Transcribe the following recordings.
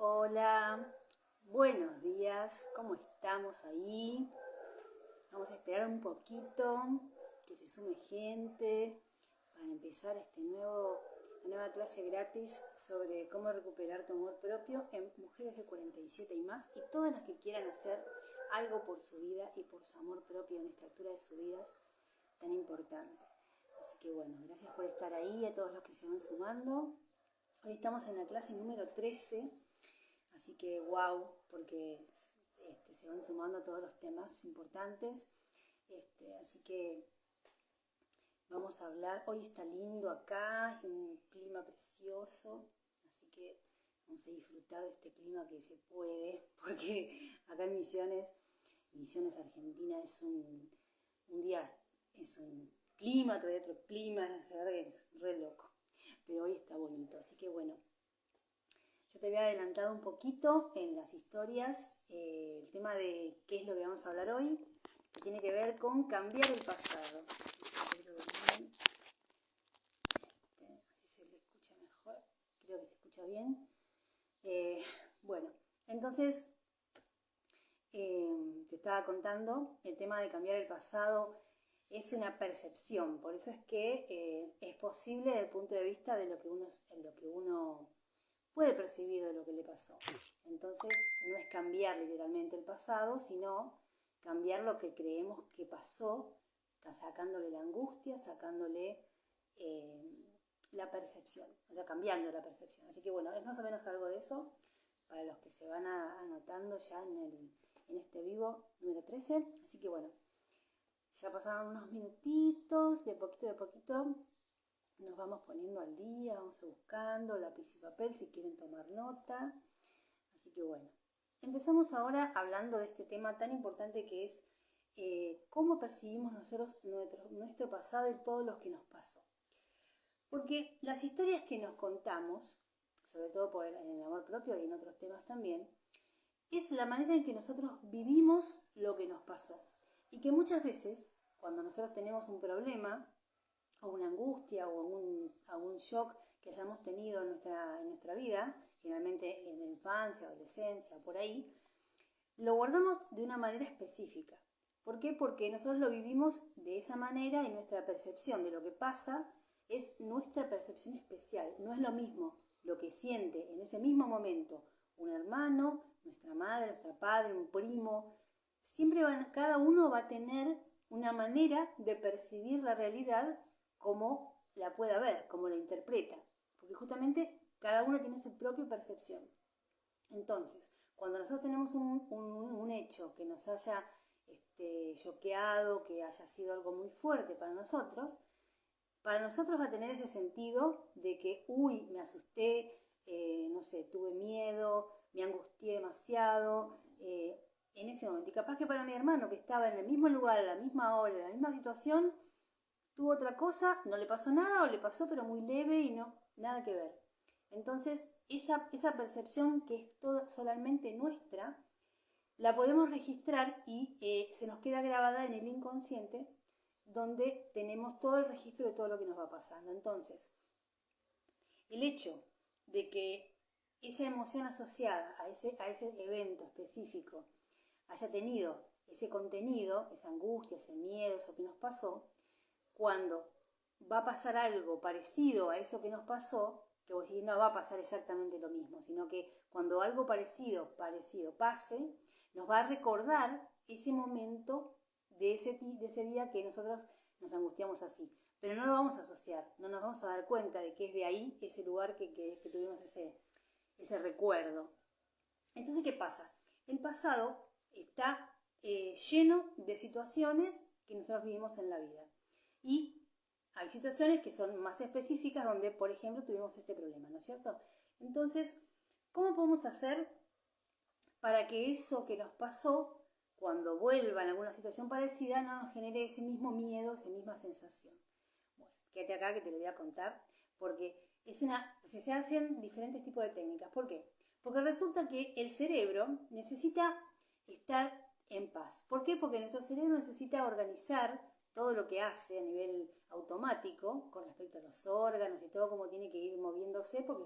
Hola, buenos días, ¿cómo estamos ahí? Vamos a esperar un poquito que se sume gente para empezar esta nueva clase gratis sobre cómo recuperar tu amor propio en mujeres de 47 y más, y todas las que quieran hacer algo por su vida y por su amor propio en esta altura de sus vidas tan importante. Así que bueno, gracias por estar ahí, a todos los que se van sumando. Hoy estamos en la clase número 13. Así que wow, porque se van sumando todos los temas importantes. Así que vamos a hablar. Hoy está lindo acá, es un clima precioso. Así que vamos a disfrutar de este clima que se puede, porque acá en Misiones Argentina es un día, es un clima, todavía otro clima, la verdad que es re loco. Pero hoy está bonito, así que bueno. Yo te había adelantado un poquito en las historias el tema de qué es lo que vamos a hablar hoy, que tiene que ver con cambiar el pasado. Así se le escucha mejor, creo que se escucha bien. Bueno, entonces te estaba contando, el tema de cambiar el pasado es una percepción, por eso es que es posible desde el punto de vista de lo que uno puede percibir de lo que le pasó. Entonces no es cambiar literalmente el pasado, sino cambiar lo que creemos que pasó, sacándole la angustia, sacándole la percepción, o sea, cambiando la percepción. Así que bueno, es más o menos algo de eso para los que se van anotando ya en este vivo número 13. Así que bueno, ya pasaron unos minutitos, de poquito nos vamos poniendo al día, vamos buscando lápiz y papel si quieren tomar nota. Así que bueno, empezamos ahora hablando de este tema tan importante que es cómo percibimos nosotros nuestro pasado y todo lo que nos pasó. Porque las historias que nos contamos, sobre todo en el amor propio y en otros temas también, es la manera en que nosotros vivimos lo que nos pasó. Y que muchas veces, cuando nosotros tenemos un problema, o una angustia o algún shock que hayamos tenido en nuestra vida, generalmente en la infancia, adolescencia, por ahí, lo guardamos de una manera específica. ¿Por qué? Porque nosotros lo vivimos de esa manera y nuestra percepción de lo que pasa es nuestra percepción especial. No es lo mismo lo que siente en ese mismo momento un hermano, nuestra madre, nuestro padre, un primo. Siempre cada uno va a tener una manera de percibir la realidad como la pueda ver, como la interpreta, porque justamente cada uno tiene su propia percepción. Entonces, cuando nosotros tenemos un hecho que nos haya choqueado, que haya sido algo muy fuerte para nosotros va a tener ese sentido de que, me asusté, no sé, tuve miedo, me angustié demasiado, en ese momento. Y capaz que para mi hermano, que estaba en el mismo lugar, a la misma hora, en la misma situación, tuvo otra cosa, no le pasó nada o le pasó pero muy leve y no, nada que ver. Entonces, esa percepción que es solamente nuestra, la podemos registrar y se nos queda grabada en el inconsciente, donde tenemos todo el registro de todo lo que nos va pasando. Entonces, el hecho de que esa emoción asociada a ese evento específico haya tenido ese contenido, esa angustia, ese miedo, eso que nos pasó, cuando va a pasar algo parecido a eso que nos pasó, que vos decís no va a pasar exactamente lo mismo, sino que cuando algo parecido pase, nos va a recordar ese momento de ese día que nosotros nos angustiamos así. Pero no lo vamos a asociar, no nos vamos a dar cuenta de que es de ahí ese lugar que tuvimos ese recuerdo. Entonces, ¿qué pasa? El pasado está lleno de situaciones que nosotros vivimos en la vida. Y hay situaciones que son más específicas donde, por ejemplo, tuvimos este problema, ¿no es cierto? Entonces, ¿cómo podemos hacer para que eso que nos pasó, cuando vuelva en alguna situación parecida, no nos genere ese mismo miedo, esa misma sensación? Bueno, quédate acá que te lo voy a contar, porque se hacen diferentes tipos de técnicas. ¿Por qué? Porque resulta que el cerebro necesita estar en paz. ¿Por qué? Porque nuestro cerebro necesita organizar todo lo que hace a nivel automático con respecto a los órganos y todo cómo tiene que ir moviéndose, porque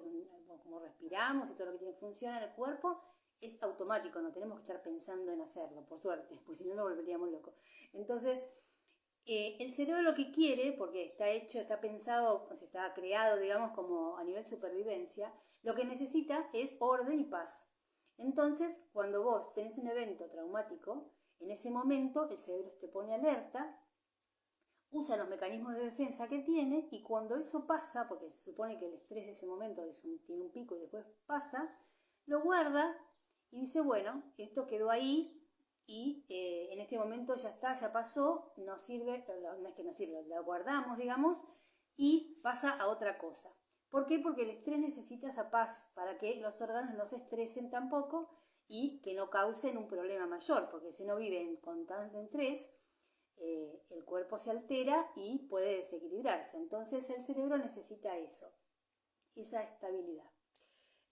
como respiramos y todo lo que tiene que funcionar en el cuerpo es automático, no tenemos que estar pensando en hacerlo, por suerte, porque si no nos volveríamos locos. Entonces, el cerebro lo que quiere, porque está hecho, está pensado, pues está creado, digamos, como a nivel supervivencia, lo que necesita es orden y paz. Entonces, cuando vos tenés un evento traumático, en ese momento el cerebro te pone alerta, usa los mecanismos de defensa que tiene, y cuando eso pasa, porque se supone que el estrés de ese momento tiene un pico y después pasa, lo guarda y dice, bueno, esto quedó ahí y en este momento ya está, ya pasó, no sirve, no es que no sirve, lo guardamos, digamos, y pasa a otra cosa. ¿Por qué? Porque el estrés necesita esa paz para que los órganos no se estresen tampoco y que no causen un problema mayor, porque si no viven con tanto estrés, el cuerpo se altera y puede desequilibrarse. Entonces el cerebro necesita eso, esa estabilidad.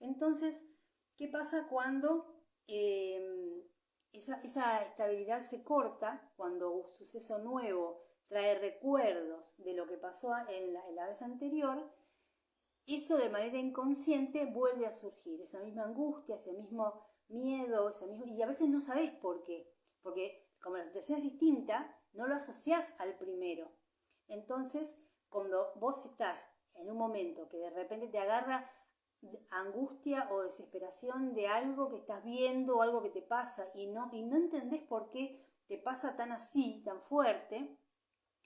Entonces, ¿qué pasa cuando esa estabilidad se corta? Cuando un suceso nuevo trae recuerdos de lo que pasó en la vez anterior, eso de manera inconsciente vuelve a surgir, esa misma angustia, ese mismo miedo, y a veces no sabés por qué, porque como la situación es distinta, no lo asociás al primero. Entonces, cuando vos estás en un momento que de repente te agarra angustia o desesperación de algo que estás viendo o algo que te pasa y no entendés por qué te pasa tan así, tan fuerte,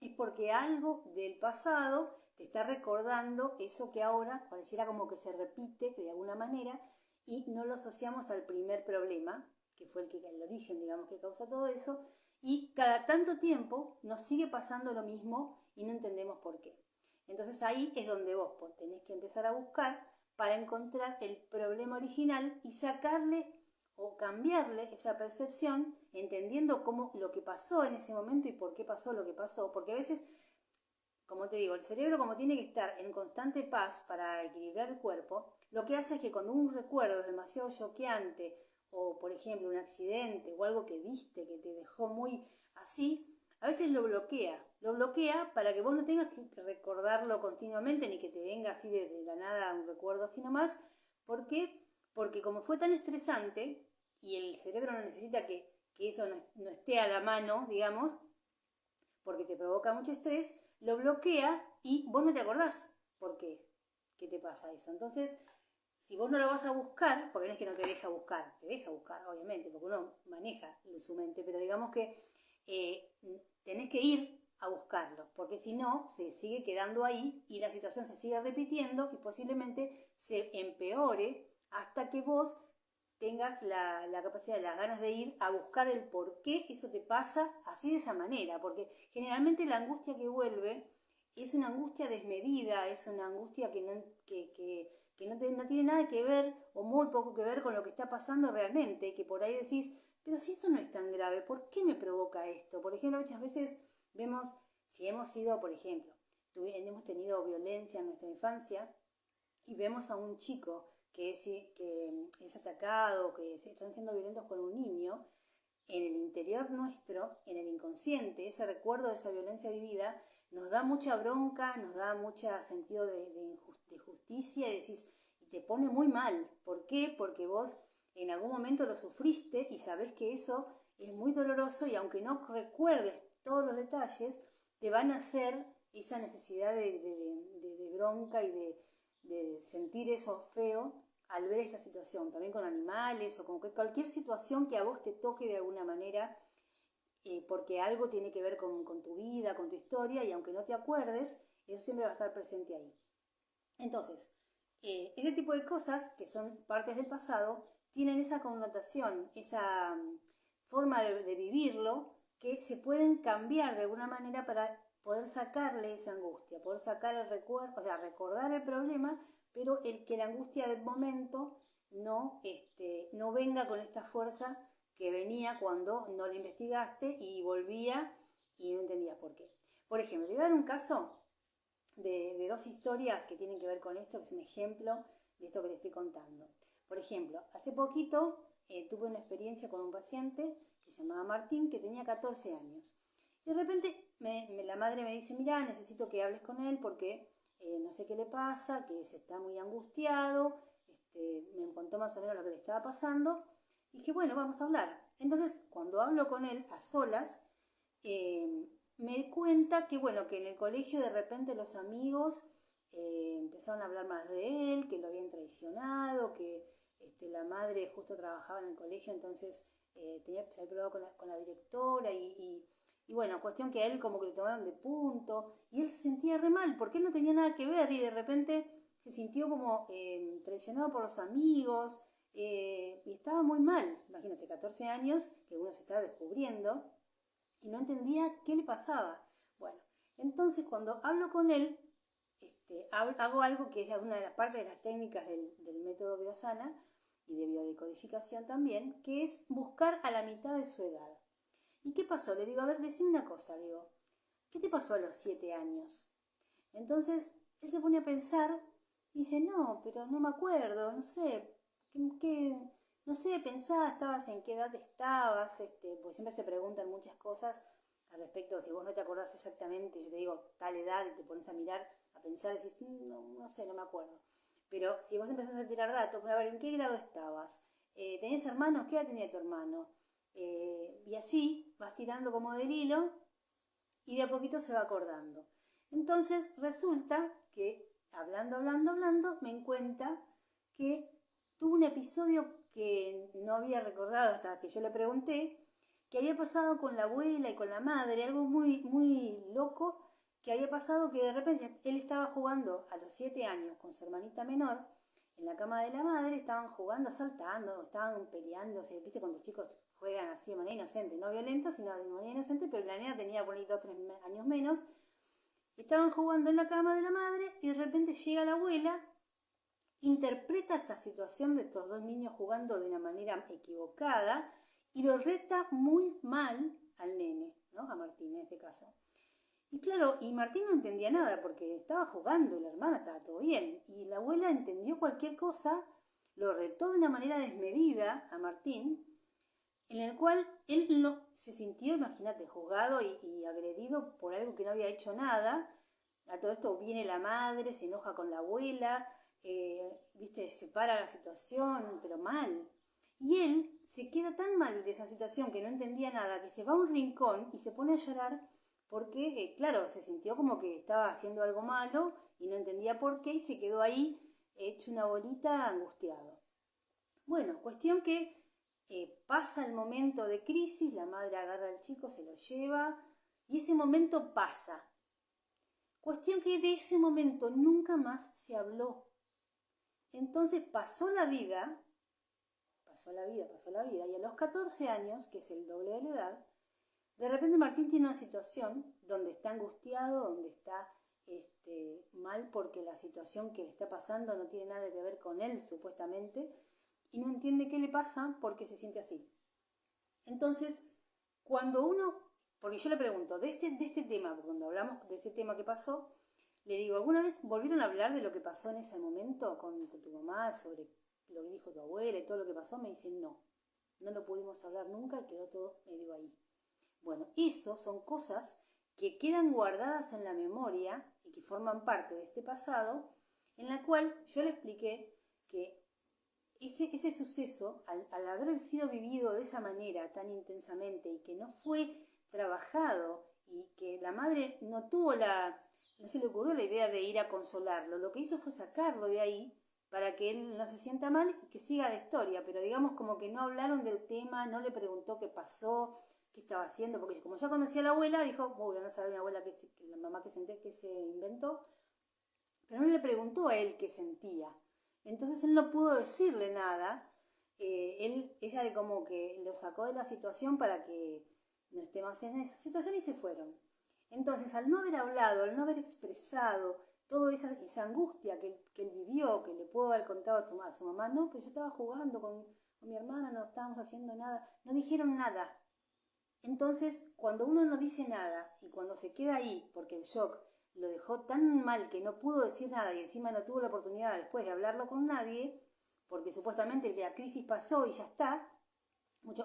es porque algo del pasado te está recordando eso que ahora pareciera como que se repite de alguna manera y no lo asociamos al primer problema, que fue el origen, digamos, que causó todo eso, y cada tanto tiempo nos sigue pasando lo mismo y no entendemos por qué. Entonces ahí es donde vos tenés que empezar a buscar para encontrar el problema original y sacarle o cambiarle esa percepción, entendiendo cómo lo que pasó en ese momento y por qué pasó lo que pasó, porque a veces, como te digo, el cerebro, como tiene que estar en constante paz para equilibrar el cuerpo, lo que hace es que cuando un recuerdo es demasiado choqueante, o por ejemplo un accidente o algo que viste que te dejó muy así, a veces lo bloquea para que vos no tengas que recordarlo continuamente ni que te venga así de la nada un recuerdo así nomás. ¿Por qué? Porque como fue tan estresante y el cerebro no necesita que eso no esté a la mano, digamos, porque te provoca mucho estrés, lo bloquea y vos no te acordás por qué te pasa eso. Entonces, si vos no lo vas a buscar, porque no es que no te deja buscar, te deja buscar, obviamente, porque uno maneja su mente, pero digamos que tenés que ir a buscarlo, porque si no, se sigue quedando ahí y la situación se sigue repitiendo y posiblemente se empeore hasta que vos tengas la capacidad, las ganas de ir a buscar el por qué eso te pasa así de esa manera, porque generalmente la angustia que vuelve es una angustia desmedida, es una angustia que no tiene nada que ver o muy poco que ver con lo que está pasando realmente, que por ahí decís, pero si esto no es tan grave, ¿por qué me provoca esto? Por ejemplo, muchas veces vemos, si hemos sido, por ejemplo, hemos tenido violencia en nuestra infancia y vemos a un chico que es atacado, que se están siendo violentos con un niño, en el interior nuestro, en el inconsciente, ese recuerdo de esa violencia vivida, nos da mucha bronca, nos da mucho sentido de justicia y te pone muy mal. ¿Por qué? Porque vos en algún momento lo sufriste y sabés que eso es muy doloroso y aunque no recuerdes todos los detalles, te van a hacer esa necesidad de bronca y de sentir eso feo al ver esta situación, también con animales o con cualquier situación que a vos te toque de alguna manera, porque algo tiene que ver con tu vida, con tu historia, y aunque no te acuerdes, eso siempre va a estar presente ahí. Entonces, este tipo de cosas, que son partes del pasado, tienen esa connotación, esa forma de vivirlo, que se pueden cambiar de alguna manera para poder sacarle esa angustia, poder sacar el recuerdo, o sea, recordar el problema, pero que la angustia del momento no venga con esta fuerza que venía cuando no lo investigaste y volvía y no entendías por qué. Por ejemplo, le voy a dar un caso de dos historias que tienen que ver con esto, que es un ejemplo de esto que les estoy contando. Por ejemplo, hace poquito tuve una experiencia con un paciente que se llamaba Martín, que tenía 14 años. De repente la madre me dice, mirá, necesito que hables con él porque no sé qué le pasa, que se está muy angustiado, me contó más o menos lo que le estaba pasando. Y dije, bueno, vamos a hablar. Entonces, cuando hablo con él a solas, me di cuenta que, bueno, que en el colegio de repente los amigos empezaron a hablar más de él, que lo habían traicionado, que la madre justo trabajaba en el colegio, entonces se había probado con la directora y bueno, cuestión que a él como que le tomaron de punto y él se sentía re mal porque él no tenía nada que ver y de repente se sintió como traicionado por los amigos y estaba muy mal. Imagínate, 14 años que uno se está descubriendo y no entendía qué le pasaba. Bueno, entonces cuando hablo con él, hago algo que es una de las partes de las técnicas del método Biosana y de biodecodificación también, que es buscar a la mitad de su edad. ¿Y qué pasó? Le digo, a ver, decime una cosa, digo, ¿qué te pasó a los 7 años? Entonces, él se pone a pensar y dice, no, pero no me acuerdo, no sé, no sé, pensá, en qué edad estabas, porque siempre se preguntan muchas cosas al respecto, si vos no te acordás exactamente, yo te digo tal edad y te pones a mirar, a pensar, y decís, no sé, no me acuerdo. Pero si vos empezás a tirar datos, pues a ver, ¿en qué grado estabas? ¿Tenés hermanos? ¿Qué edad tenía tu hermano? Y así vas tirando como del hilo y de a poquito se va acordando. Entonces resulta que hablando, me encuentra que tuvo un episodio que no había recordado hasta que yo le pregunté, que había pasado con la abuela y con la madre, algo muy, muy loco, que había pasado que de repente él estaba jugando a los 7 años con su hermanita menor, en la cama de la madre, estaban jugando, saltando, estaban peleándose, viste cuando los chicos juegan así de manera inocente, no violenta, sino de manera inocente, pero la nena tenía por ahí 2 o 3 años menos, estaban jugando en la cama de la madre y de repente llega la abuela, interpreta esta situación de estos dos niños jugando de una manera equivocada y lo reta muy mal al nene, ¿no? A Martín en este caso. Y claro, y Martín no entendía nada porque estaba jugando y la hermana estaba todo bien. Y la abuela entendió cualquier cosa, lo retó de una manera desmedida a Martín, en el cual él no, se sintió, imagínate, juzgado y agredido por algo que no había hecho nada. A todo esto viene la madre, se enoja con la abuela, viste, separa la situación, pero mal. Y él se queda tan mal de esa situación que no entendía nada, que se va a un rincón y se pone a llorar porque, claro, se sintió como que estaba haciendo algo malo y no entendía por qué y se quedó ahí hecho una bolita angustiado. Bueno, cuestión que pasa el momento de crisis, la madre agarra al chico, se lo lleva y ese momento pasa. Cuestión que de ese momento nunca más se habló. Entonces pasó la vida, y a los 14 años, que es el doble de la edad, de repente Martín tiene una situación donde está angustiado, donde está mal porque la situación que le está pasando no tiene nada que ver con él, supuestamente, y no entiende qué le pasa porque se siente así. Entonces, cuando uno, porque yo le pregunto, de este tema, cuando hablamos de este tema que pasó, le digo, ¿alguna vez volvieron a hablar de lo que pasó en ese momento con tu mamá, sobre lo que dijo tu abuela y todo lo que pasó? Me dicen, no lo pudimos hablar nunca y quedó todo medio ahí. Bueno, eso son cosas que quedan guardadas en la memoria y que forman parte de este pasado, en la cual yo le expliqué que ese suceso, al haber sido vivido de esa manera tan intensamente y que no fue trabajado y que la madre no se le ocurrió la idea de ir a consolarlo, lo que hizo fue sacarlo de ahí para que él no se sienta mal y que siga la historia, pero digamos como que no hablaron del tema, no le preguntó qué pasó, qué estaba haciendo, porque como ya conocía a la abuela, dijo, voy a no saber mi abuela que la mamá que se inventó, pero no le preguntó a él qué sentía. Entonces él no pudo decirle nada, ella como que lo sacó de la situación para que no esté más en esa situación y se fueron. Entonces al no haber hablado, al no haber expresado toda esa angustia que él vivió, que le pudo haber contado a su mamá, no, que yo estaba jugando con mi hermana, no estábamos haciendo nada, no dijeron nada. Entonces cuando uno no dice nada y cuando se queda ahí porque el shock lo dejó tan mal que no pudo decir nada y encima no tuvo la oportunidad después de hablarlo con nadie, porque supuestamente la crisis pasó y ya está,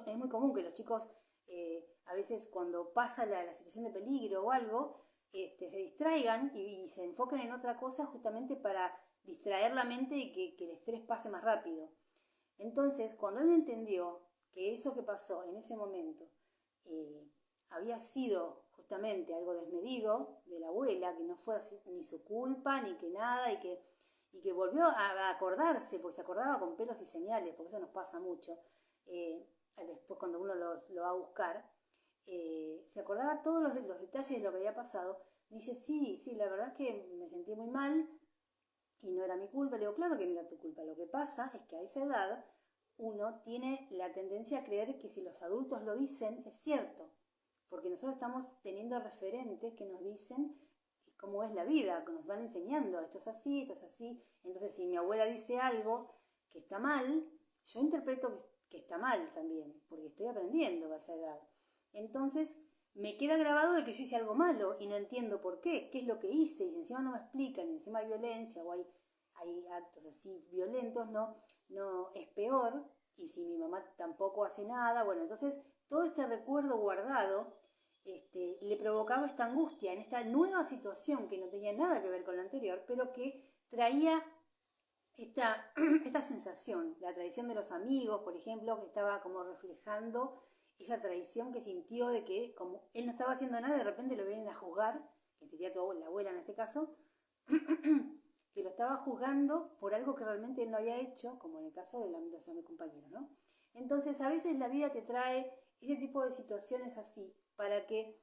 es muy común que los chicos a veces cuando pasa la situación de peligro o algo, se distraigan y se enfoquen en otra cosa justamente para distraer la mente y que el estrés pase más rápido. Entonces, cuando él entendió que eso que pasó en ese momento había sido justamente algo desmedido de la abuela, que no fue ni su culpa, ni que nada, y que volvió a acordarse, porque se acordaba con pelos y señales, porque eso nos pasa mucho, después cuando uno lo va a buscar, se acordaba todos los detalles de lo que había pasado. Me dice, sí, la verdad es que me sentí muy mal y no era mi culpa. Le digo, claro que no era tu culpa, lo que pasa es que a esa edad uno tiene la tendencia a creer que si los adultos lo dicen es cierto, porque nosotros estamos teniendo referentes que nos dicen cómo es la vida, que nos van enseñando, esto es así, esto es así. Entonces, si mi abuela dice algo que está mal, yo interpreto que está mal también, porque estoy aprendiendo a esa edad. Entonces, me queda grabado de que yo hice algo malo y no entiendo por qué es lo que hice, y encima no me explican, y encima hay violencia o hay actos así violentos, no es peor, y si mi mamá tampoco hace nada, bueno, entonces todo este recuerdo guardado le provocaba esta angustia en esta nueva situación que no tenía nada que ver con la anterior, pero que traía esta sensación, la traición de los amigos, por ejemplo, que estaba como reflejando esa traición que sintió de que como él no estaba haciendo nada, de repente lo vienen a juzgar, que sería la abuela en este caso, que lo estaba juzgando por algo que realmente él no había hecho, como en el caso de los compañeros, ¿no? Entonces, a veces la vida te trae ese tipo de situaciones así, para que,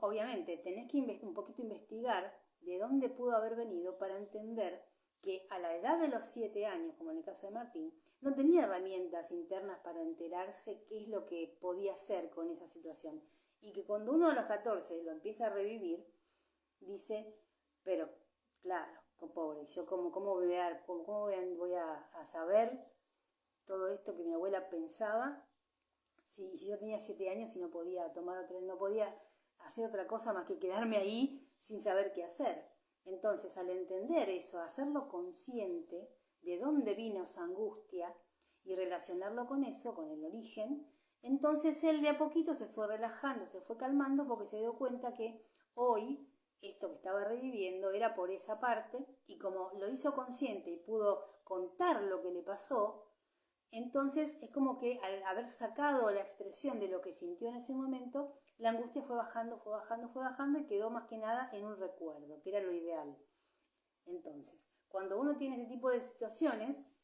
obviamente, tenés que un poquito investigar de dónde pudo haber venido para entender que a la edad de los 7 años, como en el caso de Martín, no tenía herramientas internas para enterarse qué es lo que podía hacer con esa situación. Y que cuando uno a los 14 lo empieza a revivir, dice, pero claro, pobre, yo cómo voy a saber todo esto que mi abuela pensaba si yo tenía 7 años y no podía no podía hacer otra cosa más que quedarme ahí sin saber qué hacer. Entonces, al entender eso, hacerlo consciente de dónde vino esa angustia y relacionarlo con eso, con el origen, entonces él de a poquito se fue relajando, se fue calmando porque se dio cuenta que hoy esto que estaba reviviendo era por esa parte, y como lo hizo consciente y pudo contar lo que le pasó, entonces es como que al haber sacado la expresión de lo que sintió en ese momento, la angustia fue bajando y quedó más que nada en un recuerdo, que era lo ideal. Entonces, cuando uno tiene ese tipo de situaciones,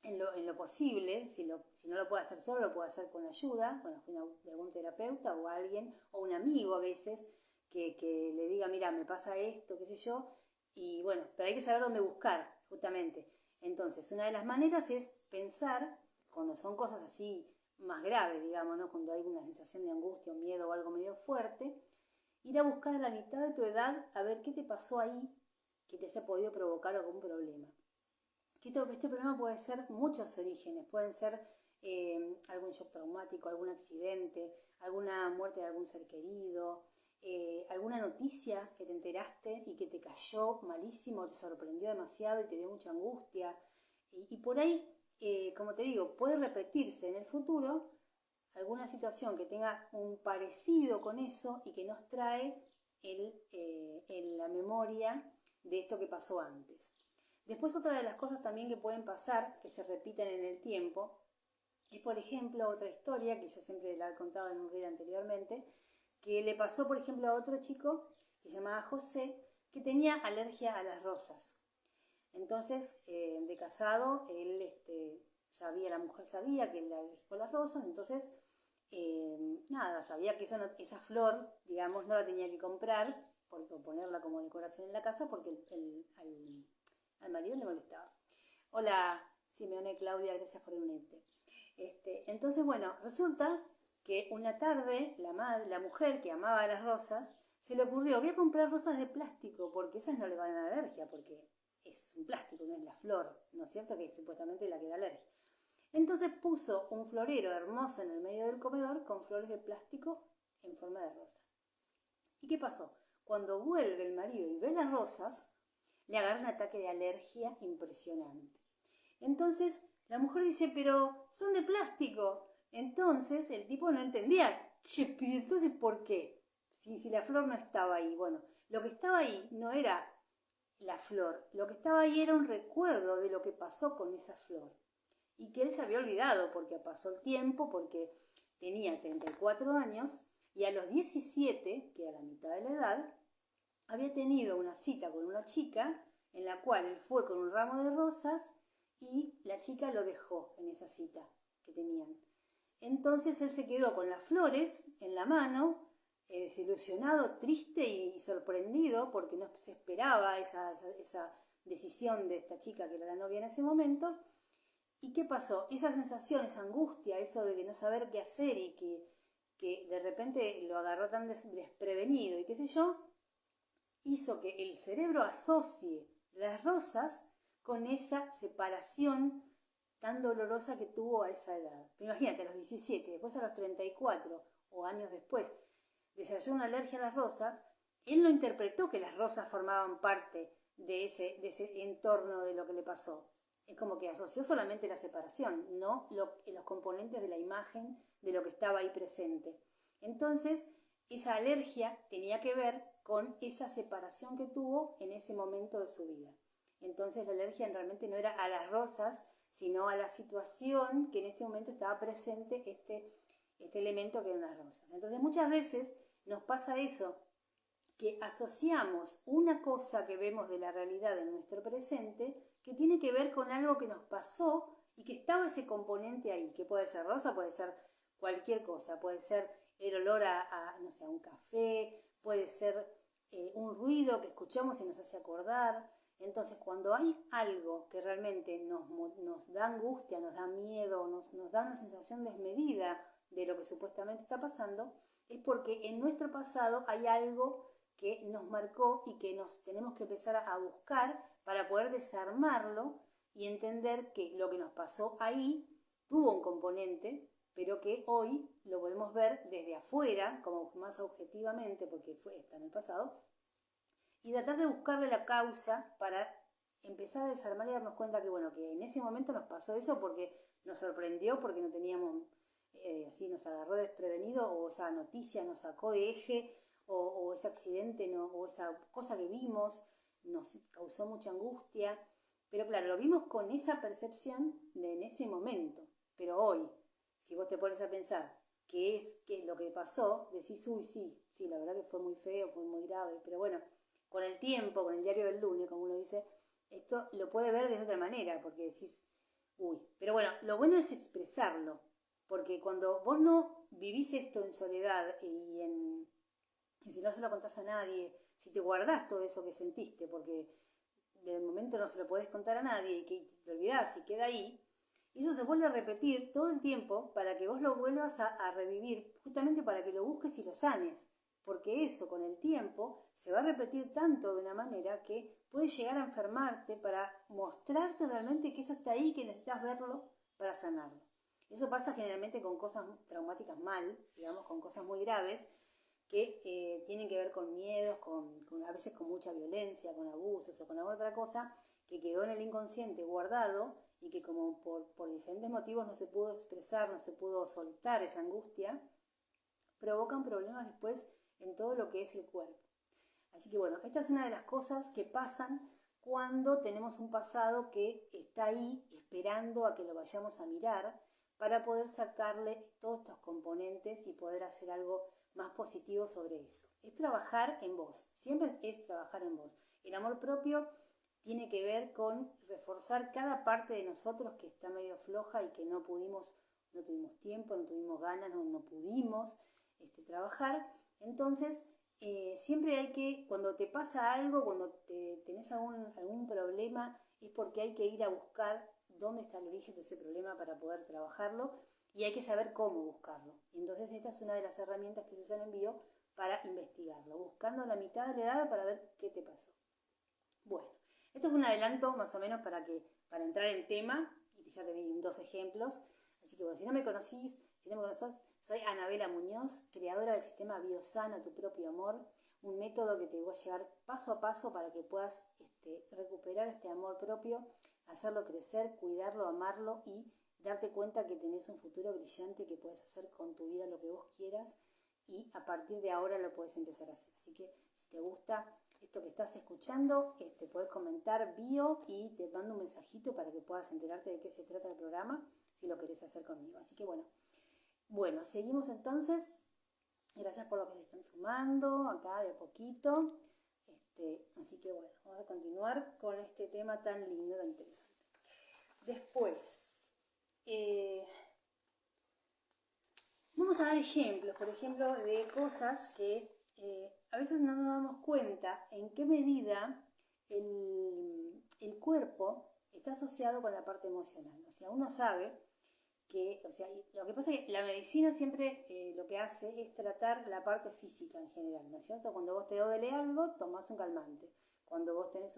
en lo posible, si no lo puede hacer solo, lo puede hacer con ayuda, de algún terapeuta o alguien, o un amigo a veces, que le diga, mira, me pasa esto, qué sé yo, y bueno, pero hay que saber dónde buscar, justamente. Entonces, una de las maneras es pensar, cuando son cosas así más graves, digamos, ¿no? Cuando hay una sensación de angustia o miedo o algo medio fuerte, ir a buscar a la mitad de tu edad a ver qué te pasó ahí que te haya podido provocar algún problema. Este problema puede ser muchos orígenes, pueden ser algún shock traumático, algún accidente, alguna muerte de algún ser querido, alguna noticia que te enteraste y que te cayó malísimo, te sorprendió demasiado y te dio mucha angustia. Y por ahí, como te digo, puede repetirse en el futuro alguna situación que tenga un parecido con eso y que nos trae en la memoria de esto que pasó antes. Después, otra de las cosas también que pueden pasar, que se repiten en el tiempo, es, por ejemplo, otra historia que yo siempre la he contado en un reel anteriormente, que le pasó, por ejemplo, a otro chico que se llamaba José, que tenía alergia a las rosas. Entonces, de casado, él la mujer sabía que él era alérgico a las rosas, entonces, sabía que esa flor, digamos, no la tenía que comprar o ponerla como decoración en la casa porque al marido le molestaba. Hola, Simeone, Claudia, gracias por unirte. Entonces, bueno, resulta que una tarde la mujer que amaba las rosas se le ocurrió, voy a comprar rosas de plástico porque esas no le van a dar alergia, porque es un plástico, no es la flor, ¿no es cierto? Que es supuestamente la que da alergia. Entonces puso un florero hermoso en el medio del comedor con flores de plástico en forma de rosa. ¿Y qué pasó? Cuando vuelve el marido y ve las rosas, le agarra un ataque de alergia impresionante. Entonces la mujer dice, pero son de plástico. Entonces el tipo no entendía Entonces, ¿por qué? Si la flor no estaba ahí. Bueno, lo que estaba ahí no era la flor, lo que estaba ahí era un recuerdo de lo que pasó con esa flor. Y que él se había olvidado porque pasó el tiempo, porque tenía 34 años y a los 17, que era la mitad de la edad, había tenido una cita con una chica en la cual él fue con un ramo de rosas y la chica lo dejó en esa cita que tenían. Entonces él se quedó con las flores en la mano, desilusionado, triste y sorprendido porque no se esperaba esa decisión de esta chica que era la novia en ese momento. ¿Y qué pasó? Esa sensación, esa angustia, eso de no saber qué hacer y que de repente lo agarró tan desprevenido y qué sé yo, hizo que el cerebro asocie las rosas con esa separación tan dolorosa que tuvo a esa edad. Pero imagínate, a los 17, después a los 34 o años después, desarrolló una alergia a las rosas. Él no interpretó que las rosas formaban parte de ese entorno de lo que le pasó. Es como que asoció solamente la separación, no los componentes de la imagen de lo que estaba ahí presente. Entonces, esa alergia tenía que ver con esa separación que tuvo en ese momento de su vida. Entonces, la alergia realmente no era a las rosas, sino a la situación que en este momento estaba presente este elemento que eran las rosas. Entonces, muchas veces nos pasa eso, que asociamos una cosa que vemos de la realidad en nuestro presente que tiene que ver con algo que nos pasó y que estaba ese componente ahí, que puede ser rosa, puede ser cualquier cosa, puede ser el olor no sé, a un café, puede ser un ruido que escuchamos y nos hace acordar. Entonces, cuando hay algo que realmente nos da angustia, nos da miedo, nos da una sensación desmedida de lo que supuestamente está pasando, es porque en nuestro pasado hay algo que nos marcó y que nos tenemos que empezar a buscar para poder desarmarlo y entender que lo que nos pasó ahí tuvo un componente, pero que hoy lo podemos ver desde afuera, como más objetivamente, porque está en el pasado, y tratar de buscarle la causa para empezar a desarmar y darnos cuenta que, bueno, que en ese momento nos pasó eso porque nos sorprendió, porque no teníamos, así nos agarró desprevenido, o esa noticia nos sacó de eje, o ese accidente, no, o esa cosa que vimos nos causó mucha angustia. Pero claro, lo vimos con esa percepción en ese momento. Pero hoy, si vos te pones a pensar qué es lo que pasó, decís, uy, sí, la verdad que fue muy feo, fue muy grave, pero bueno, con el tiempo, con el diario del lunes, como uno dice, esto lo puede ver de otra manera, porque decís, uy, pero bueno, lo bueno es expresarlo, porque cuando vos no vivís esto en soledad y si no se lo contás a nadie, si te guardás todo eso que sentiste, porque de momento no se lo podés contar a nadie y que te olvidás y queda ahí, eso se vuelve a repetir todo el tiempo para que vos lo vuelvas a revivir, justamente para que lo busques y lo sanes, porque eso con el tiempo se va a repetir tanto de una manera que puede llegar a enfermarte para mostrarte realmente que eso está ahí, que necesitas verlo para sanarlo. Eso pasa generalmente con cosas traumáticas mal, digamos, con cosas muy graves, que tienen que ver con miedos, a veces con mucha violencia, con abusos o con alguna otra cosa que quedó en el inconsciente guardado y que como por diferentes motivos no se pudo expresar, no se pudo soltar esa angustia, provocan problemas después en todo lo que es el cuerpo. Así que bueno, esta es una de las cosas que pasan cuando tenemos un pasado que está ahí esperando a que lo vayamos a mirar para poder sacarle todos estos componentes y poder hacer algo más positivo sobre eso. Es trabajar en vos, siempre es trabajar en vos. El amor propio tiene que ver con reforzar cada parte de nosotros que está medio floja y que no tuvimos tiempo, no tuvimos ganas, no pudimos trabajar. Entonces, siempre hay que, cuando te pasa algo, cuando tenés algún problema, es porque hay que ir a buscar dónde está el origen de ese problema para poder trabajarlo y hay que saber cómo buscarlo. Entonces esta es una de las herramientas que se usan en bio para investigarlo, buscando la mitad de la edad para ver qué te pasó. Bueno, esto es un adelanto más o menos para entrar en tema, y ya te di 2 ejemplos. Así que bueno, si no me conocís, soy Anabela Muñoz, creadora del sistema Biosana Tu Propio Amor, un método que te voy a llevar paso a paso para que puedas recuperar este amor propio, hacerlo crecer, cuidarlo, amarlo y darte cuenta que tenés un futuro brillante, que puedes hacer con tu vida lo que vos quieras y a partir de ahora lo puedes empezar a hacer. Así que si te gusta esto que estás escuchando, puedes comentar bio y te mando un mensajito para que puedas enterarte de qué se trata el programa, si lo querés hacer conmigo. Así que bueno, seguimos entonces. Gracias por los que se están sumando acá de a poquito. Así que bueno, vamos a continuar con este tema tan lindo, tan interesante. Después, vamos a dar ejemplos, por ejemplo, de cosas que a veces no nos damos cuenta en qué medida el cuerpo está asociado con la parte emocional. O sea, uno sabe que, lo que pasa es que la medicina siempre lo que hace es tratar la parte física en general, ¿no es cierto? Cuando vos te duele algo, tomás un calmante. Cuando vos tenés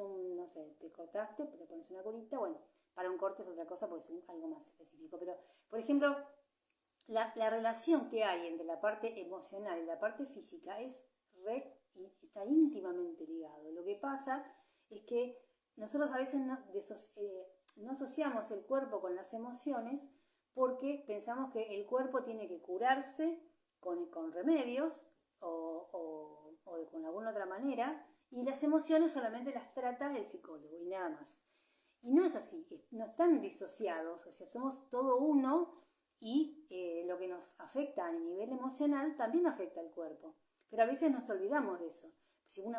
te cortaste, te pones una curita, bueno, para un corte es otra cosa porque es algo más específico. Pero, por ejemplo, la relación que hay entre la parte emocional y la parte física está íntimamente ligado. Lo que pasa es que nosotros a veces no asociamos el cuerpo con las emociones porque pensamos que el cuerpo tiene que curarse con remedios o con alguna otra manera, y las emociones solamente las trata el psicólogo y nada más. Y no es así, no están disociados, o sea, somos todo uno, y lo que nos afecta a nivel emocional también afecta al cuerpo. Pero a veces nos olvidamos de eso. Si un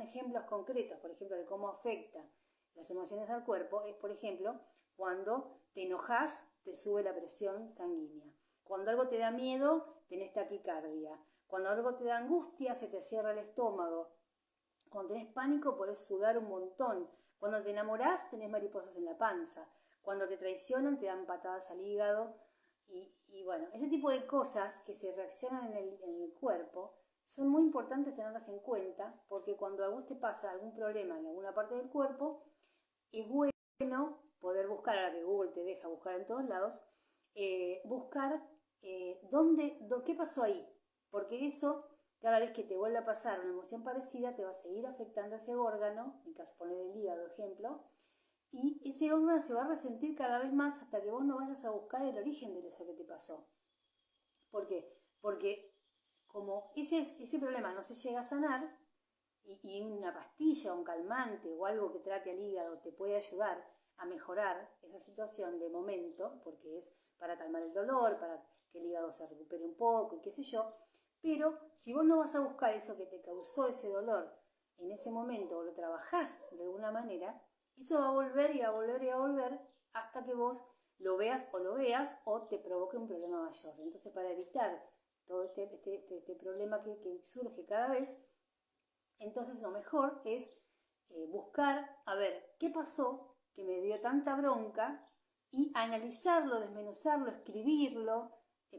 ejemplo concreto, por ejemplo, de cómo afecta las emociones al cuerpo, es, por ejemplo, cuando te enojas, te sube la presión sanguínea. Cuando algo te da miedo, tenés taquicardia. Cuando algo te da angustia, se te cierra el estómago. Cuando tenés pánico, podés sudar un montón. Cuando te enamorás, tenés mariposas en la panza. Cuando te traicionan, te dan patadas al hígado. Y bueno, ese tipo de cosas que se reaccionan en el cuerpo son muy importantes tenerlas en cuenta, porque cuando a vos te pasa algún problema en alguna parte del cuerpo, es bueno poder buscar, ahora que Google te deja buscar en todos lados, buscar qué pasó ahí, porque eso, cada vez que te vuelva a pasar una emoción parecida, te va a seguir afectando ese órgano, en caso de poner el hígado ejemplo, y ese órgano se va a resentir cada vez más hasta que vos no vayas a buscar el origen de eso que te pasó. ¿Por qué? Porque como ese problema no se llega a sanar, y una pastilla, un calmante o algo que trate al hígado te puede ayudar a mejorar esa situación de momento, porque es para calmar el dolor, para que el hígado se recupere un poco y qué sé yo, pero si vos no vas a buscar eso que te causó ese dolor en ese momento o lo trabajás de alguna manera, eso va a volver y va a volver y va a volver hasta que vos lo veas o te provoque un problema mayor. Entonces, para evitar todo este problema que surge cada vez, entonces lo mejor es buscar a ver qué pasó que me dio tanta bronca y analizarlo, desmenuzarlo, escribirlo,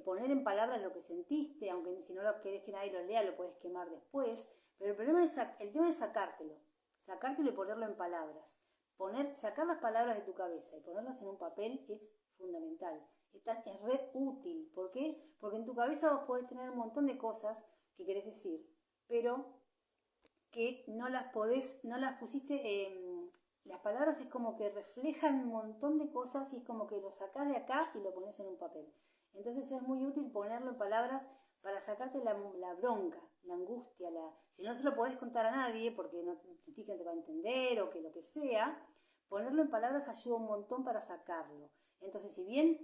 poner en palabras lo que sentiste, aunque si no lo querés que nadie lo lea lo puedes quemar después, pero el tema es sacártelo y ponerlo en palabras. Sacar las palabras de tu cabeza y ponerlas en un papel es fundamental, es re útil. ¿Por qué? Porque en tu cabeza vos podés tener un montón de cosas que querés decir, pero que no las pusiste, las palabras es como que reflejan un montón de cosas y es como que lo sacás de acá y lo pones en un papel. Entonces es muy útil ponerlo en palabras para sacarte la bronca, la angustia, si no se lo podés contar a nadie porque no sentís que te va a entender o que lo que sea, ponerlo en palabras ayuda un montón para sacarlo. Entonces, si bien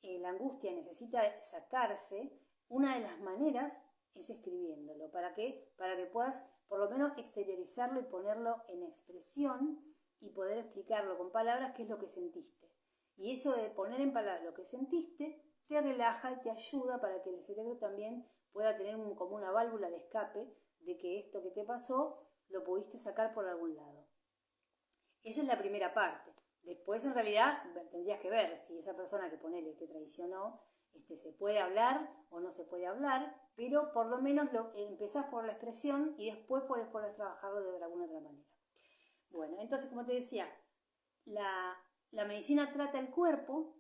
la angustia necesita sacarse, una de las maneras es escribiéndolo. ¿Para qué? Para que puedas por lo menos exteriorizarlo y ponerlo en expresión y poder explicarlo con palabras qué es lo que sentiste. Y eso de poner en palabras lo que sentiste te relaja y te ayuda para que el cerebro también pueda tener como una válvula de escape de que esto que te pasó lo pudiste sacar por algún lado. Esa es la primera parte. Después, en realidad, tendrías que ver si esa persona que te traicionó, se puede hablar o no se puede hablar, pero por lo menos empezás por la expresión y después podés trabajarlo de alguna otra manera. Bueno, entonces, como te decía, la medicina trata el cuerpo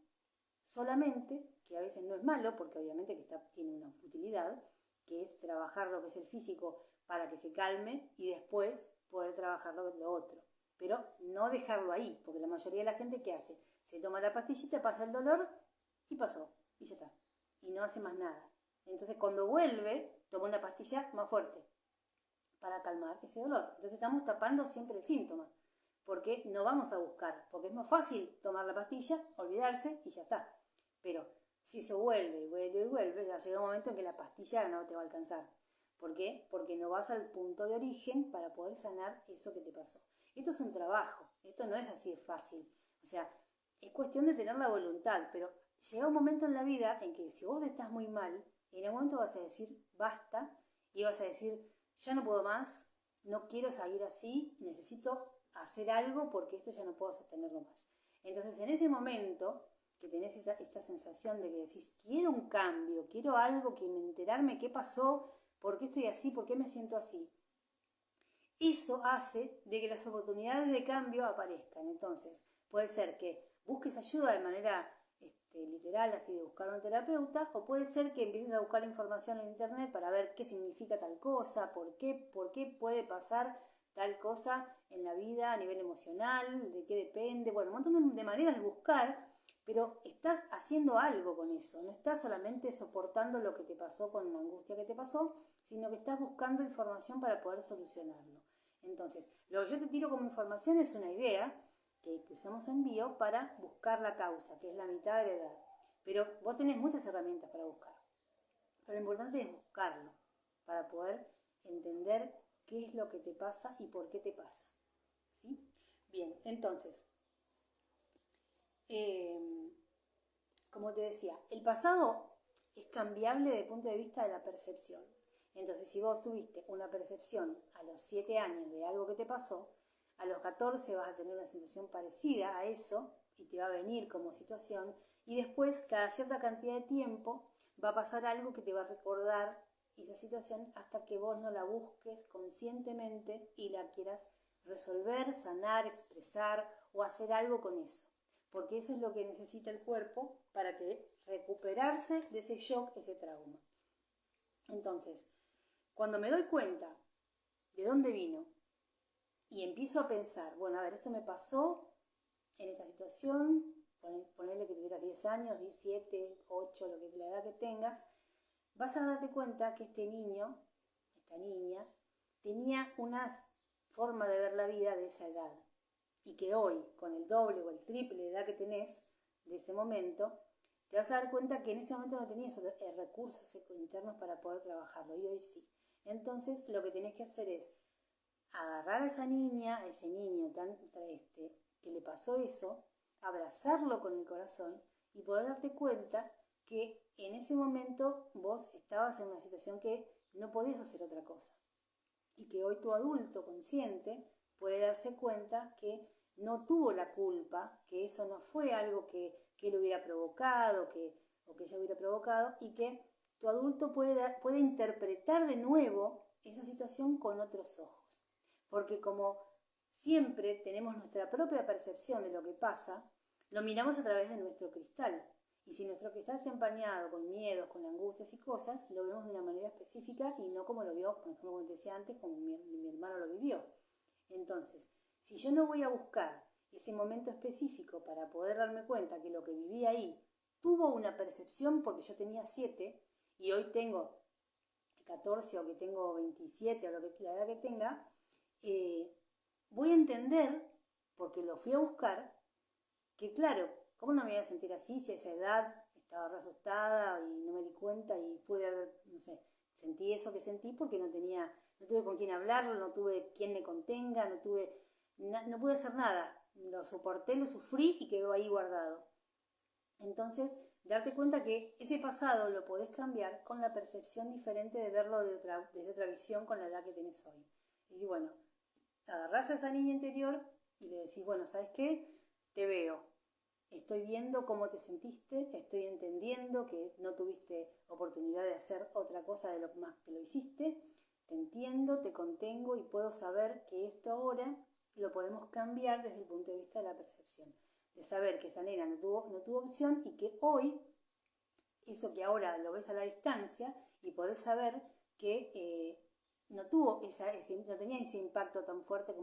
solamente, que a veces no es malo, porque obviamente que tiene una utilidad, que es trabajar lo que es el físico para que se calme y después poder trabajar lo otro. Pero no dejarlo ahí, porque la mayoría de la gente, ¿qué hace? Se toma la pastillita, pasa el dolor y pasó, y ya está. Y no hace más nada. Entonces cuando vuelve, toma una pastilla más fuerte para calmar ese dolor. Entonces estamos tapando siempre el síntoma, porque no vamos a buscar, porque es más fácil tomar la pastilla, olvidarse y ya está. Pero si eso vuelve y vuelve y vuelve, ya llega un momento en que la pastilla no te va a alcanzar. ¿Por qué? Porque no vas al punto de origen para poder sanar eso que te pasó. Esto es un trabajo, esto no es así de fácil. O sea, es cuestión de tener la voluntad, pero llega un momento en la vida en que si vos estás muy mal, en algún momento vas a decir basta y vas a decir ya no puedo más, no quiero seguir así, necesito hacer algo porque esto ya no puedo sostenerlo más. Entonces en ese momento que tenés esta sensación de que decís quiero un cambio, quiero algo, que me enterarme qué pasó, por qué estoy así, por qué me siento así, eso hace de que las oportunidades de cambio aparezcan. Entonces puede ser que busques ayuda de manera literal, así de buscar un terapeuta, o puede ser que empieces a buscar información en internet para ver qué significa tal cosa, por qué puede pasar tal cosa en la vida a nivel emocional, de qué depende, bueno, un montón de maneras de buscar, pero estás haciendo algo con eso, no estás solamente soportando lo que te pasó con la angustia que te pasó, sino que estás buscando información para poder solucionarlo. Entonces, lo que yo te tiro como información es una idea que usamos en bio para buscar la causa, que es la mitad de la edad. Pero vos tenés muchas herramientas para buscar. Pero lo importante es buscarlo, para poder entender qué es lo que te pasa y por qué te pasa. ¿Sí? Bien, entonces, como te decía, el pasado es cambiable desde el punto de vista de la percepción. Entonces, si vos tuviste una percepción a los 7 años de algo que te pasó, a los 14 vas a tener una sensación parecida a eso y te va a venir como situación, y después, cada cierta cantidad de tiempo, va a pasar algo que te va a recordar esa situación hasta que vos no la busques conscientemente y la quieras resolver, sanar, expresar o hacer algo con eso. Porque eso es lo que necesita el cuerpo para que recuperarse de ese shock, ese trauma. Entonces, cuando me doy cuenta de dónde vino y empiezo a pensar, bueno, a ver, eso me pasó en esta situación, ponerle que tuvieras 10 años, 17, 8, lo que la edad que tengas, vas a darte cuenta que este niño, esta niña, tenía una forma de ver la vida de esa edad. Y que hoy, con el doble o el triple de edad que tenés de ese momento, te vas a dar cuenta que en ese momento no tenías recursos internos para poder trabajarlo, y hoy sí. Entonces lo que tenés que hacer es agarrar a esa niña, a ese niño que le pasó eso, abrazarlo con el corazón y poder darte cuenta que en ese momento vos estabas en una situación que no podías hacer otra cosa. Y que hoy tu adulto consciente puede darse cuenta que no tuvo la culpa, que eso no fue algo que él hubiera provocado, o que ella hubiera provocado, y que tu adulto puede interpretar de nuevo esa situación con otros ojos. Porque como siempre tenemos nuestra propia percepción de lo que pasa, lo miramos a través de nuestro cristal. Y si nuestro cristal está empañado con miedos, con angustias y cosas, lo vemos de una manera específica y no como lo vio, por ejemplo, como te decía antes, como mi hermano lo vivió. Entonces, si yo no voy a buscar ese momento específico para poder darme cuenta que lo que viví ahí tuvo una percepción porque yo tenía 7 y hoy tengo 14 o que tengo 27 o la edad que tenga, voy a entender, porque lo fui a buscar, que claro, ¿cómo no me voy a sentir así si a esa edad estaba re asustada y no me di cuenta y pude haber, no sé, sentí eso que sentí porque no tuve con quién hablarlo, no tuve quien me contenga, no pude hacer nada, lo soporté, lo sufrí y quedó ahí guardado. Entonces, darte cuenta que ese pasado lo podés cambiar con la percepción diferente de verlo desde otra visión con la edad que tenés hoy. Y bueno, agarrás a esa niña interior y le decís, bueno, ¿sabes qué? Te veo, estoy viendo cómo te sentiste, estoy entendiendo que no tuviste oportunidad de hacer otra cosa de lo más que lo hiciste, te entiendo, te contengo y puedo saber que esto ahora lo podemos cambiar desde el punto de vista de la percepción, de saber que esa nena no tuvo opción y que hoy, eso que ahora lo ves a la distancia y podés saber que no tenía ese impacto tan fuerte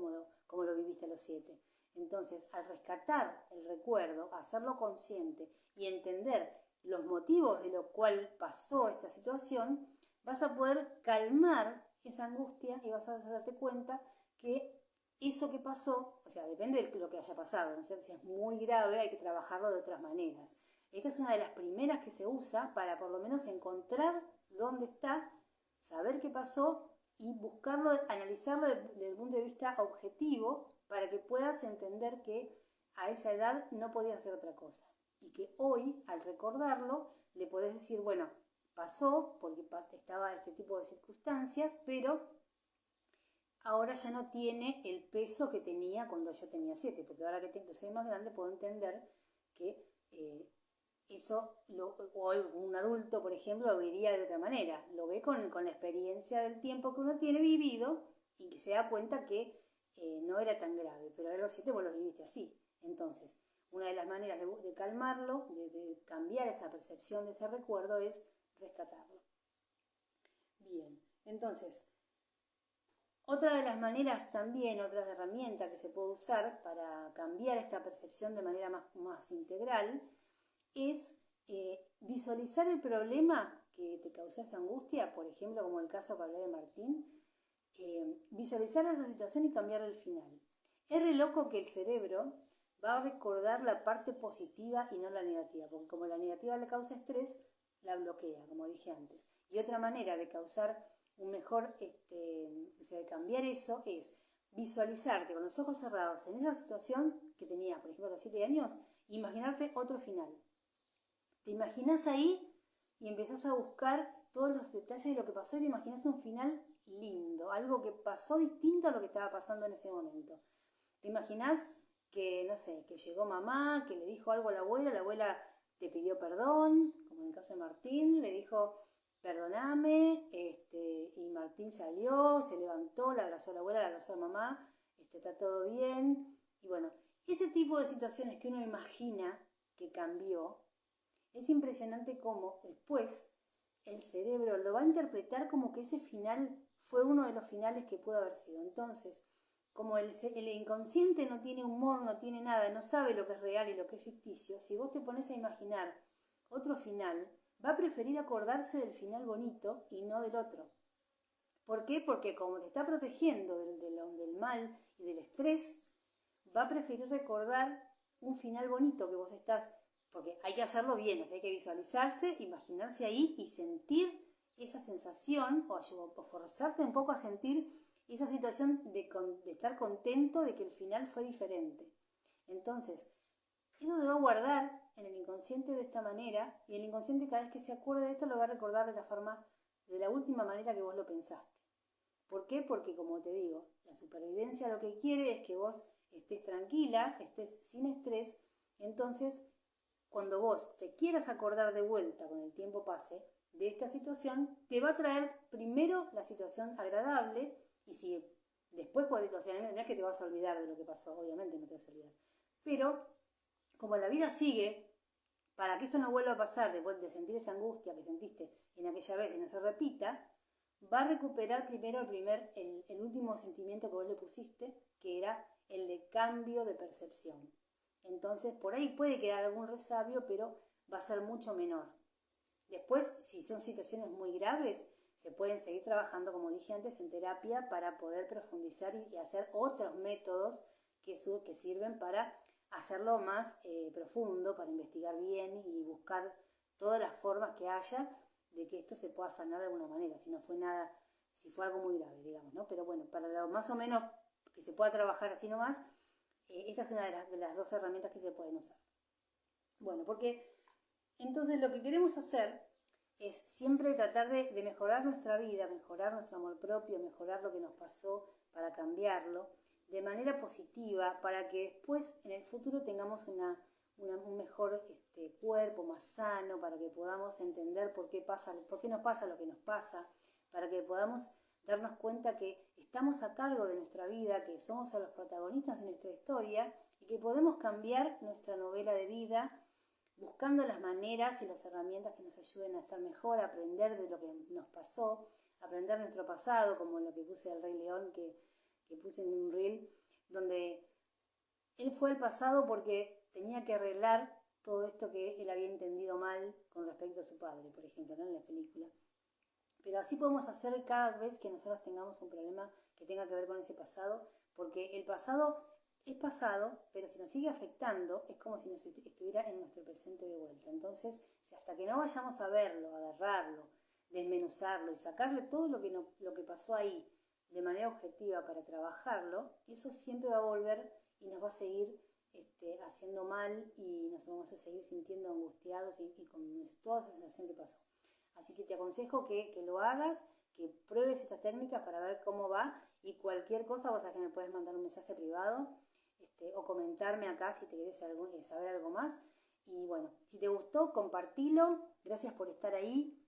como lo viviste a los 7. Entonces, al rescatar el recuerdo, hacerlo consciente y entender los motivos de lo cual pasó esta situación, vas a poder calmar esa angustia y vas a darte cuenta que eso que pasó, o sea, depende de lo que haya pasado, ¿no es cierto? Si es muy grave hay que trabajarlo de otras maneras. Esta es una de las primeras que se usa para por lo menos encontrar dónde está, saber qué pasó y buscarlo, analizarlo desde el punto de vista objetivo para que puedas entender que a esa edad no podías hacer otra cosa. Y que hoy, al recordarlo, le podés decir, bueno, pasó porque estaba este tipo de circunstancias, pero ahora ya no tiene el peso que tenía cuando yo tenía 7, porque ahora que soy más grande puedo entender que eso, hoy un adulto, por ejemplo, lo vería de otra manera. Lo ve con la experiencia del tiempo que uno tiene vivido y que se da cuenta que no era tan grave, pero a los 7 vos lo viviste así. Entonces, una de las maneras de calmarlo, de cambiar esa percepción de ese recuerdo, es rescatarlo. Bien, entonces, otra de las maneras también, otras herramientas que se puede usar para cambiar esta percepción de manera más integral, es visualizar el problema que te causó esta angustia, por ejemplo, como el caso que hablé de Martín, visualizar esa situación y cambiar el final. Es re loco que el cerebro va a recordar la parte positiva y no la negativa, porque como la negativa le causa estrés, la bloquea, como dije antes. Y otra manera de causar un mejor, o sea, de cambiar eso es visualizarte con los ojos cerrados en esa situación que tenías, por ejemplo, a los 7 años, imaginarte otro final. Te imaginas ahí y empezás a buscar todos los detalles de lo que pasó y te imaginas un final lindo, algo que pasó distinto a lo que estaba pasando en ese momento. Te imaginas que, no sé, que llegó mamá, que le dijo algo a la abuela te pidió perdón, como en el caso de Martín, le dijo perdoname, y Martín salió, se levantó, la abrazó a la abuela, la abrazó a mamá, está todo bien. Y bueno, ese tipo de situaciones que uno imagina que cambió, es impresionante cómo después el cerebro lo va a interpretar como que ese final fue uno de los finales que pudo haber sido. Entonces, como el inconsciente no tiene humor, no tiene nada, no sabe lo que es real y lo que es ficticio, si vos te pones a imaginar otro final, va a preferir acordarse del final bonito y no del otro. ¿Por qué? Porque como te está protegiendo del mal y del estrés, va a preferir recordar un final bonito que vos estás, porque hay que hacerlo bien, o sea, hay que visualizarse, imaginarse ahí y sentir esa sensación, o forzarte un poco a sentir esa situación de estar contento de que el final fue diferente. Entonces, eso se va a guardar en el inconsciente de esta manera, y el inconsciente cada vez que se acuerde de esto lo va a recordar de la última manera que vos lo pensaste. ¿Por qué? Porque, como te digo, la supervivencia lo que quiere es que vos estés tranquila, estés sin estrés. Entonces, cuando vos te quieras acordar de vuelta, con el tiempo pase, de esta situación, te va a traer primero la situación agradable, y si después podés, o sea, no es que te vas a olvidar de lo que pasó, obviamente no te vas a olvidar, pero como la vida sigue, para que esto no vuelva a pasar, después de sentir esa angustia que sentiste en aquella vez y no se repita, va a recuperar primero el último sentimiento que vos le pusiste, que era el de cambio de percepción. Entonces, por ahí puede quedar algún resabio, pero va a ser mucho menor. Después, si son situaciones muy graves, se pueden seguir trabajando, como dije antes, en terapia para poder profundizar y hacer otros métodos que sirven para hacerlo más profundo, para investigar bien y buscar todas las formas que haya de que esto se pueda sanar de alguna manera, si fue algo muy grave, digamos, ¿no? Pero bueno, para lo más o menos que se pueda trabajar así nomás, esta es una de las dos herramientas que se pueden usar. Bueno, porque entonces lo que queremos hacer es siempre tratar de mejorar nuestra vida, mejorar nuestro amor propio, mejorar lo que nos pasó para cambiarlo de manera positiva, para que después en el futuro tengamos un mejor cuerpo, más sano, para que podamos entender por qué nos pasa lo que nos pasa, para que podamos darnos cuenta que estamos a cargo de nuestra vida, que somos los protagonistas de nuestra historia y que podemos cambiar nuestra novela de vida buscando las maneras y las herramientas que nos ayuden a estar mejor, a aprender de lo que nos pasó, aprender nuestro pasado, como lo que puse del Rey León, que puse en un reel, donde él fue al pasado porque tenía que arreglar todo esto que él había entendido mal con respecto a su padre, por ejemplo, ¿no? En la película. Pero así podemos hacer cada vez que nosotros tengamos un problema que tenga que ver con ese pasado, porque el pasado es pasado, pero si nos sigue afectando, es como si nos estuviera en nuestro presente de vuelta. Entonces, hasta que no vayamos a verlo, a agarrarlo, desmenuzarlo y sacarle todo lo que pasó ahí de manera objetiva para trabajarlo, eso siempre va a volver y nos va a seguir haciendo mal y nos vamos a seguir sintiendo angustiados y con toda esa sensación que pasó. Así que te aconsejo que lo hagas, que pruebes estas técnicas para ver cómo va, y cualquier cosa vos sabés que me puedes mandar un mensaje privado o comentarme acá si te querés saber algo más. Y bueno, si te gustó, compartilo. Gracias por estar ahí.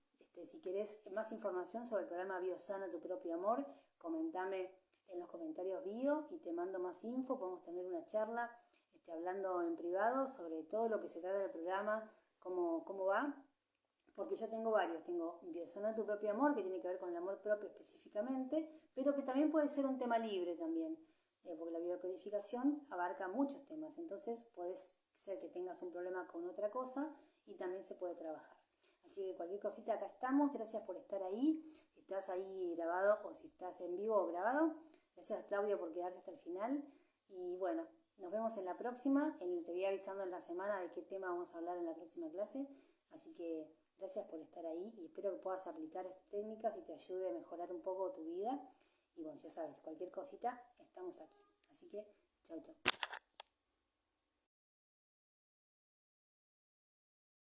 Si querés más información sobre el programa Biosana tu propio amor, comentame en los comentarios bio y te mando más info. Podemos tener una charla hablando en privado sobre todo lo que se trata del programa, cómo va. Porque yo tengo varios, tengo Biosana tu propio amor, que tiene que ver con el amor propio específicamente, pero que también puede ser un tema libre también, porque la biocodificación abarca muchos temas, entonces puede ser que tengas un problema con otra cosa y también se puede trabajar. Así que cualquier cosita, acá estamos, gracias por estar ahí, si estás ahí grabado o si estás en vivo o grabado, gracias Claudia por quedarte hasta el final, y bueno, nos vemos en la próxima, te voy avisando en la semana de qué tema vamos a hablar en la próxima clase, así que gracias por estar ahí y espero que puedas aplicar estas técnicas y te ayude a mejorar un poco tu vida. Y bueno, ya sabes, cualquier cosita, estamos aquí. Así que, chau, chau.